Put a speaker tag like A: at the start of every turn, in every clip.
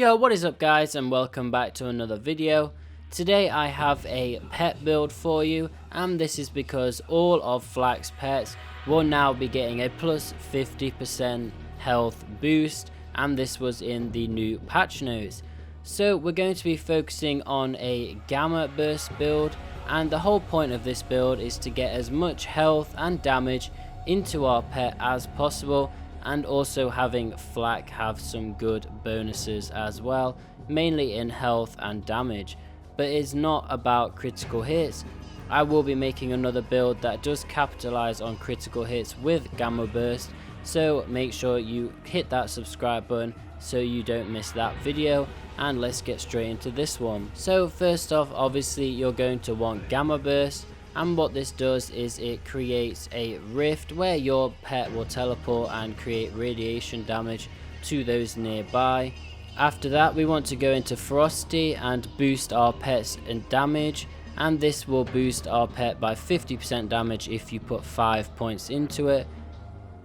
A: Yo, what is up guys, and welcome back to another video. Today I have a pet build for you, and this is because all of Fl4k's pets will now be getting a plus 50% health boost, and this was in the new patch notes. So we're going to be focusing on a gamma burst build, and the whole point of this build is to get as much health and damage into our pet as possible, and also having Fl4k have some good bonuses as well, mainly in health and damage. But it's not about critical hits. I will be making another build that does capitalize on critical hits with gamma burst, so make sure you hit that subscribe button so you don't miss that video, and let's get straight into this one. So first off, obviously you're going to want gamma burst, and what this does is it creates a rift where your pet will teleport and create radiation damage to those nearby. After that, we want to go into ferocity and boost our pets in damage, and this will boost our pet by 50% damage if you put 5 points into it.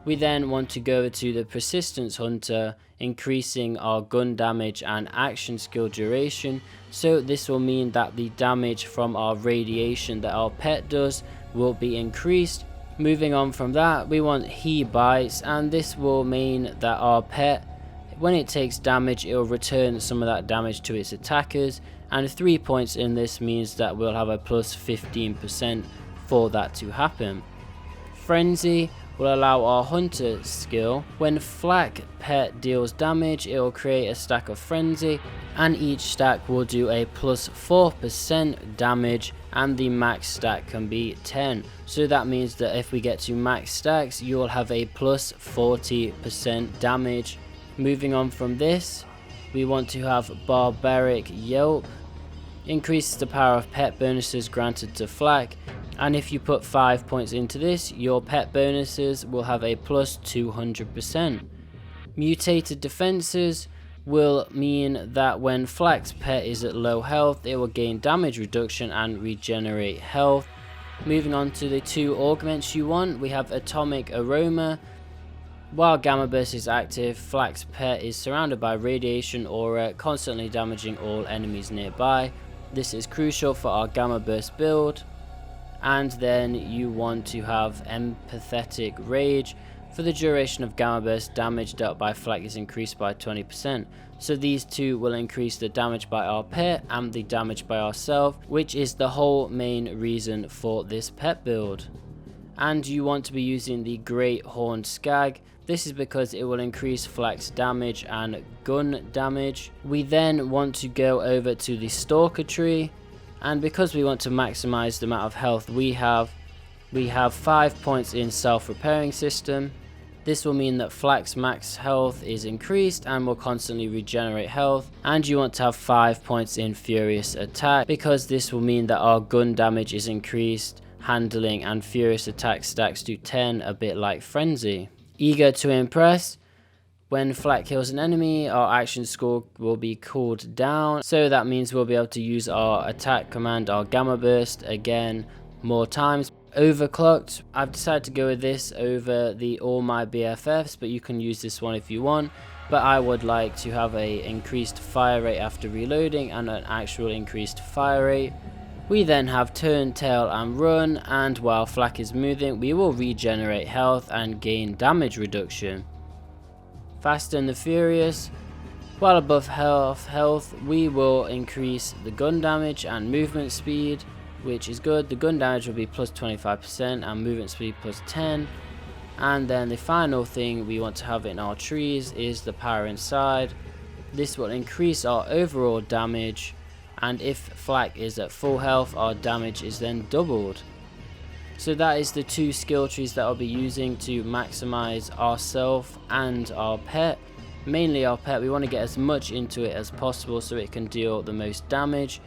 A: We then want to go to the persistence hunter, increasing our gun damage and action skill duration, so this will mean that the damage from our radiation that our pet does will be increased. Moving on from that, we want he bites, and this will mean that our pet, when it takes damage, it will return some of that damage to its attackers, and 3 points in this means that we'll have a plus 15% for that to happen. Frenzy will allow our hunter skill. When Fl4k pet deals damage, it will create a stack of frenzy, and each stack will do a plus 4% damage, and the max stack can be 10. So that means that if we get to max stacks, you'll have a plus 40% damage. Moving on from this, we want to have barbaric yelp. Increases the power of pet bonuses granted to Fl4k, and if you put 5 points into this, your pet bonuses will have a plus 200%. Mutated defenses will mean that when Fl4k's pet is at low health, it will gain damage reduction and regenerate health. Moving on to the two augments you want, we have atomic aroma. While gamma burst is active, Fl4k's pet is surrounded by radiation aura, constantly damaging all enemies nearby. This is crucial for our gamma burst build. And then you want to have Empathic Rage. For the duration of gamma burst, damage dealt by Fl4k is increased by 20%. So these two will increase the damage by our pet and the damage by ourselves, which is the whole main reason for this pet build. And you want to be using the Great Horned Skag. This is because it will increase Fl4k's damage and gun damage. We then want to go over to the Stalker tree. And because we want to maximize the amount of health we have 5 points in self-repairing system. This will mean that Fl4k's max health is increased and will constantly regenerate health. And you want to have 5 points in furious attack, because this will mean that our gun damage is increased, handling and furious attack stacks to 10, a bit like frenzy. Eager to impress. When Fl4k kills an enemy, our action score will be cooled down, so that means we'll be able to use our attack command, our gamma burst, again more times. Overclocked, I've decided to go with this over the all my BFFs, but you can use this one if you want. But I would like to have a increased fire rate after reloading and an actual increased fire rate. We then have turn, tail and run, and while Fl4k is moving, we will regenerate health and gain damage reduction. Fast and the Furious, while above health, we will increase the gun damage and movement speed, which is good. The gun damage will be plus 25% and movement speed plus 10. And then the final thing we want to have in our trees is the power inside. This will increase our overall damage, and if Fl4k is at full health, our damage is then doubled. So that is the two skill trees that I'll be using to maximize ourselves and our pet. Mainly our pet, we want to get as much into it as possible so it can deal the most damage.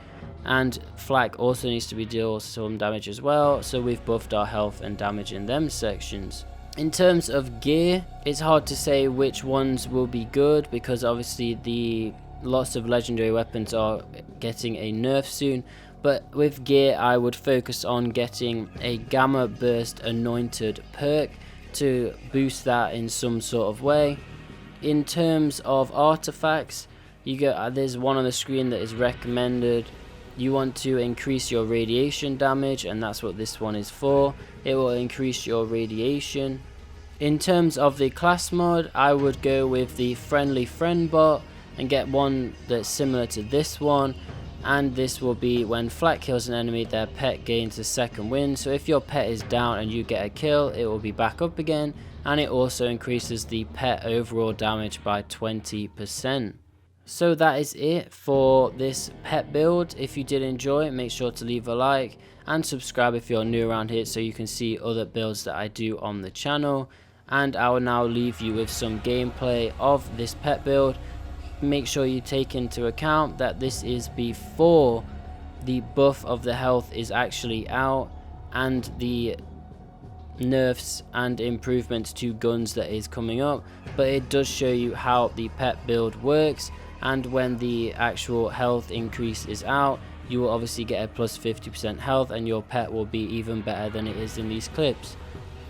A: And Fl4k also needs to be deal some damage as well, so we've buffed our health and damage in them sections. In terms of gear, it's hard to say which ones will be good, because obviously the lots of legendary weapons are getting a nerf soon. But with gear, I would focus on getting a gamma burst anointed perk to boost that in some sort of way. In terms of artifacts, there's one on the screen that is recommended. You want to increase your radiation damage, and that's what this one is for. It will increase your radiation. In terms of the class mod, I would go with the friendly friend bot and get one that's similar to this one, and this will be when Flak kills an enemy, their pet gains a second win. So if your pet is down and you get a kill, it will be back up again, and it also increases the pet overall damage by 20%. So that is it for this pet build. If you did enjoy it, make sure to leave a like and subscribe if you're new around here so you can see other builds that I do on the channel. And I will now leave you with some gameplay of this pet build. Make sure you take into account that this is before the buff of the health is actually out and the nerfs and improvements to guns that is coming up, but it does show you how the pet build works, and when the actual health increase is out, you will obviously get a plus 50% health and your pet will be even better than it is in these clips.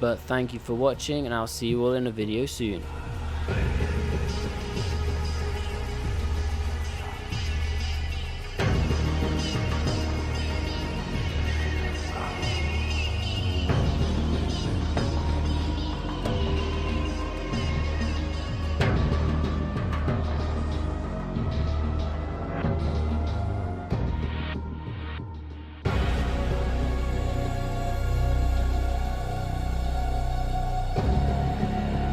A: But thank you for watching, and I'll see you all in a video soon.